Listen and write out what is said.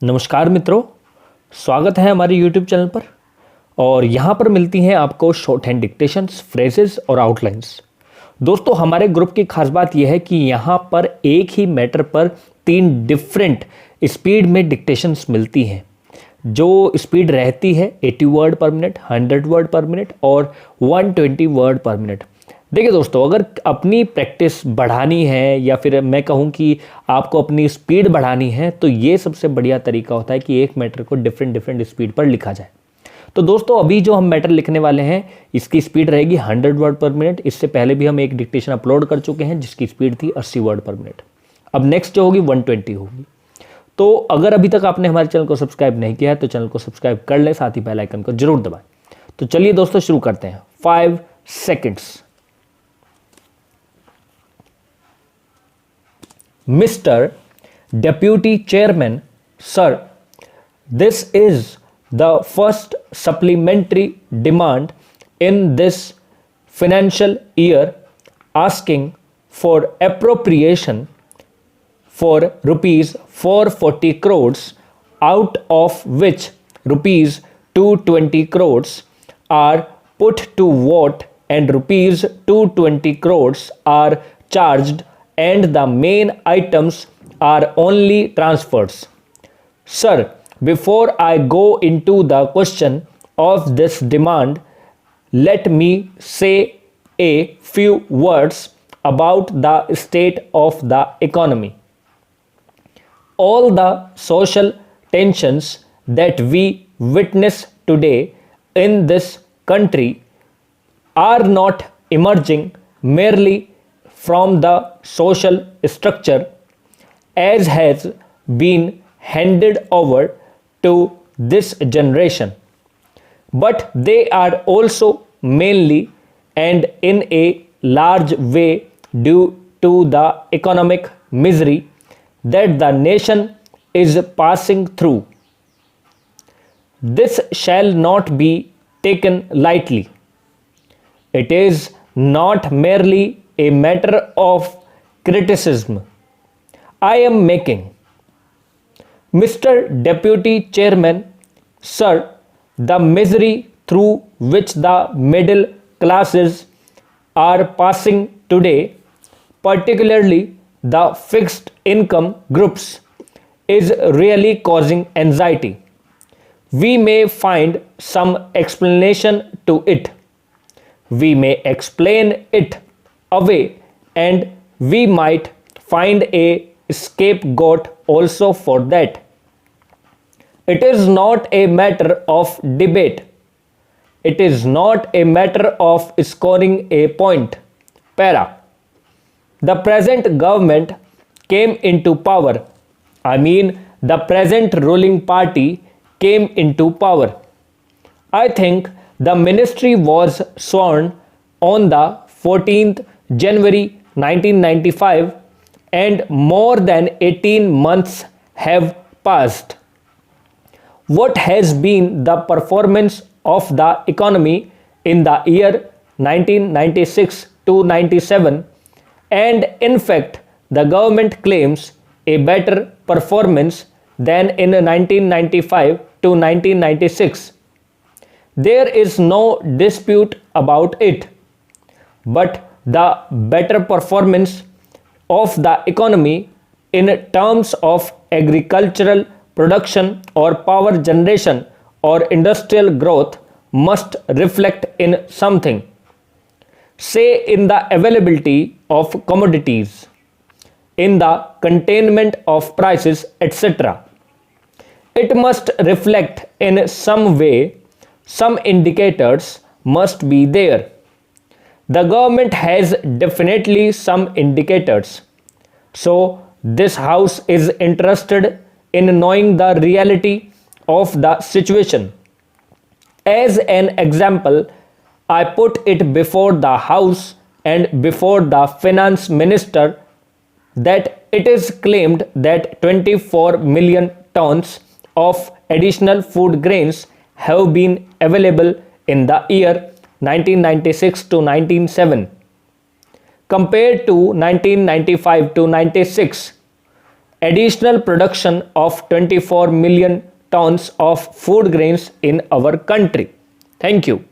नमस्कार मित्रों, स्वागत है हमारे YouTube चैनल पर। और यहाँ पर मिलती हैं आपको शॉर्ट हैंड डिक्टेशंस, फ्रेजेस और आउटलाइंस। दोस्तों, हमारे ग्रुप की खास बात यह है कि यहाँ पर एक ही मैटर पर 3 डिफरेंट स्पीड में डिक्टेशंस मिलती हैं। जो स्पीड रहती है 80 वर्ड पर मिनट, 100 वर्ड पर मिनट और 120 वर्ड पर मिनट। देखिए दोस्तों, अगर अपनी प्रैक्टिस बढ़ानी है या फिर मैं कहूँ कि आपको अपनी स्पीड बढ़ानी है, तो ये सबसे बढ़िया तरीका होता है कि एक मैटर को डिफरेंट स्पीड पर लिखा जाए। तो दोस्तों, अभी जो हम मैटर लिखने वाले हैं इसकी स्पीड रहेगी 100 वर्ड पर मिनट। इससे पहले भी हम एक डिक्टेशन अपलोड कर चुके हैं जिसकी स्पीड थी 80 वर्ड पर मिनट। अब नेक्स्ट जो होगी 120 होगी। तो अगर अभी तक आपने हमारे चैनल को सब्सक्राइब नहीं किया है तो चैनल को सब्सक्राइब कर लें, साथ ही बेल आइकन को जरूर दबाएं। तो चलिए दोस्तों, शुरू करते हैं। 5 seconds. Mr. Deputy Chairman, sir, this is the first supplementary demand in this financial year asking for appropriation for rupees 440 crores, out of which rupees 220 crores are put to vote and rupees 220 crores are charged and the main items are only transfers. Sir, before I go into the question of this demand, let me say a few words about the state of the economy. All the social tensions that we witness today in this country are not emerging merely from the social structure as has been handed over to this generation, but they are also mainly and in a large way due to the economic misery that the nation is passing through. This shall not be taken lightly. It is not merely a matter of criticism I am making. Mr. Deputy Chairman, sir, the misery through which the middle classes are passing today, particularly the fixed income groups, is really causing anxiety. We may find some explanation to it. We may explain it away and we might find a scapegoat also for that. It is not a matter of debate. It is not a matter of scoring a point. Para. The present government came into power. The present ruling party came into power. I think the ministry was sworn on the 14th January 1995 and more than 18 months have passed. What has been the performance of the economy in the year 1996 to 97, and in fact the government claims a better performance than in 1995 to 1996. There is no dispute about it, but the better performance of the economy in terms of agricultural production or power generation or industrial growth must reflect in something, say in the availability of commodities, in the containment of prices, etc. It must reflect in some way. Some indicators must be there. The government has definitely some indicators. So this house is interested in knowing the reality of the situation. As an example, I put it before the house and before the finance minister that it is claimed that 24 million tons of additional food grains have been available in the year 1996 to 97 compared to 1995 to 96, additional production of 24 million tons of food grains in our country. Thank you.